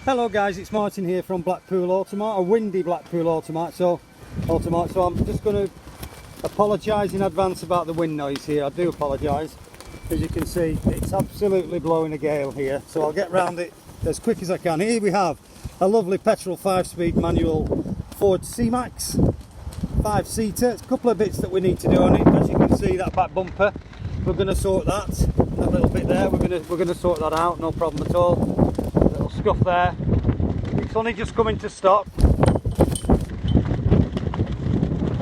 Hello guys, it's Martin here from Blackpool Automart, a windy Blackpool Automart. So I'm just going to apologise in advance about the wind noise here. I do apologise. As you can see, it's absolutely blowing a gale here, so I'll get round it as quick as I can. Here we have a lovely petrol 5-speed manual Ford C-Max 5-seater. It's a couple of bits that we need to do on it. As you can see, that back bumper, we're going to sort that little bit there. We're going to sort that out, no problem at all. Little scuff there. It's only just coming to stock.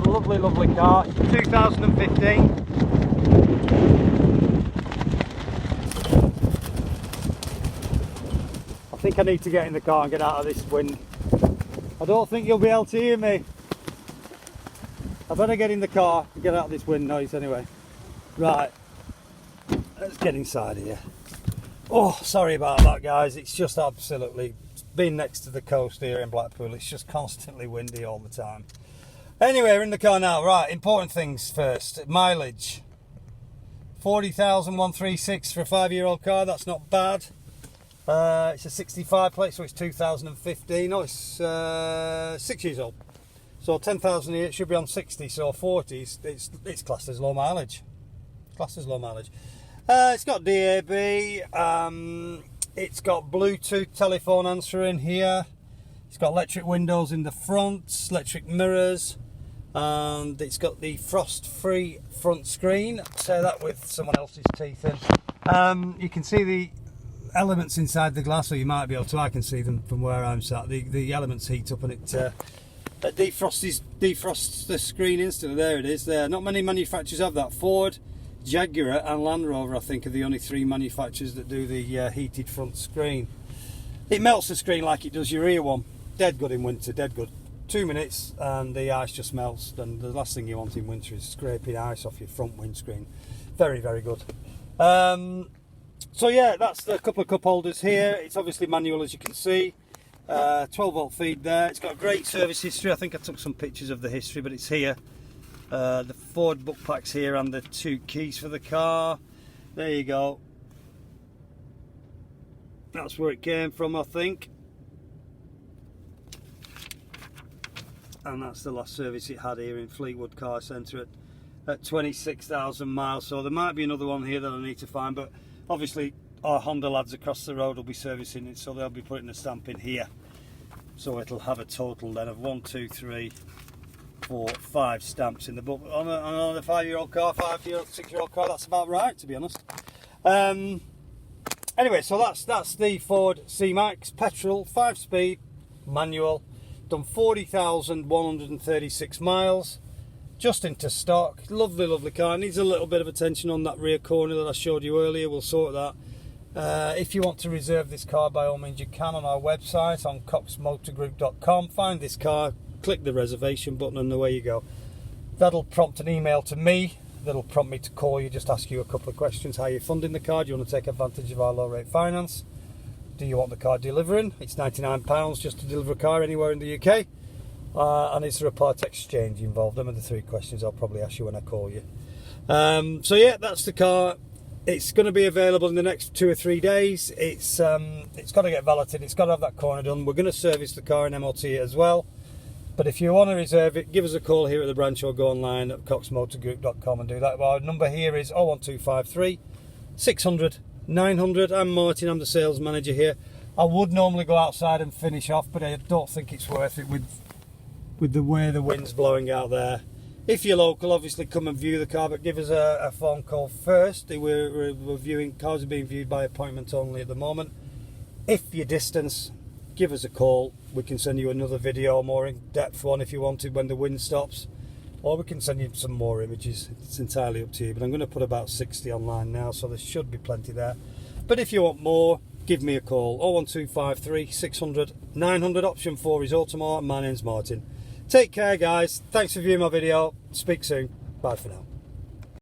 Lovely car. It's 2015. I think I need to get in the car and get out of this wind. I don't think you'll be able to hear me. I better get in the car and get out of this wind noise anyway. Right, let's get inside here. Oh, sorry about that guys, it's just absolutely, being next to the coast here in Blackpool, it's just constantly windy all the time. Anyway, we're in the car now. Right, important things first. Mileage, 40,136 for a 5-year-old car, that's not bad. It's a 65 plate, so it's 2015. No, it's 6 years old. So 10,000 here, it should be on 60, so 40, it's classed as low mileage. Classed as low mileage. It's got DAB, it's got Bluetooth telephone answering here. It's got electric windows in the front, electric mirrors, and it's got the frost-free front screen. Say that with someone else's teeth in. You can see the elements inside the glass, or you might be able to. I can see them from where I'm sat. The elements heat up and it defrosts the screen instantly. There it is there. Not many manufacturers have that. Ford, Jaguar and Land Rover, I think, are the only 3 manufacturers that do the heated front screen. It melts the screen like it does your rear one. Dead good in winter, dead good. 2 minutes and the ice just melts, and the last thing you want in winter is scraping ice off your front windscreen. Very, very good. So yeah, that's a couple of cup holders here. It's obviously manual, as you can see. 12-volt feed there. It's got a great service history. I think I took some pictures of the history, but it's here. The Ford book packs here and the 2 keys for the car. There you go. That's where it came from, I think. And that's the last service it had here in Fleetwood Car Centre at 26,000 miles. So there might be another one here that I need to find, but obviously our Honda lads across the road will be servicing it, so they'll be putting a stamp in here. So it'll have a total then of 1, 2, 3, 4, 5 stamps in the book. On a 5-year-old car, 5-year-old, 6-year-old car, that's about right, to be honest. Anyway, so that's the Ford C-Max petrol 5-speed manual. Done 40,136 miles, just into stock. Lovely car. Needs a little bit of attention on that rear corner that I showed you earlier. We'll sort that. If you want to reserve this car, by all means you can on our website on coxmotorgroup.com. Find this car, click the reservation button, and away you go. That'll prompt an email to me. That'll prompt me to call you, just ask you a couple of questions. How are you funding the car? Do you want to take advantage of our low rate finance? Do you want the car delivering? It's £99 just to deliver a car anywhere in the UK. And is there a part exchange involved? Them are the 3 questions I'll probably ask you when I call you. So yeah, that's the car. It's going to be available in the next 2 or 3 days. It's got to get valeted. It's got to have that corner done. We're going to service the car and MOT it as well. But if you want to reserve it, give us a call here at the branch or go online at coxmotorgroup.com and do that. Well, our number here is 01253 600 900. I'm Martin, I'm the sales manager here. I would normally go outside and finish off, but I don't think it's worth it with the way the wind's blowing out there. If you're local, obviously come and view the car, but give us a phone call first. We're viewing, cars are being viewed by appointment only at the moment. If you're distance, give us a call. We can send you another video, more in-depth one if you wanted when the wind stops, or we can send you some more images. It's entirely up to you, but I'm going to put about 60 online now, so there should be plenty there. But if you want more, give me a call. 01253 600 900. Option 4 is Automart. My name's Martin. Take care guys, thanks for viewing my video. Speak soon. Bye for now.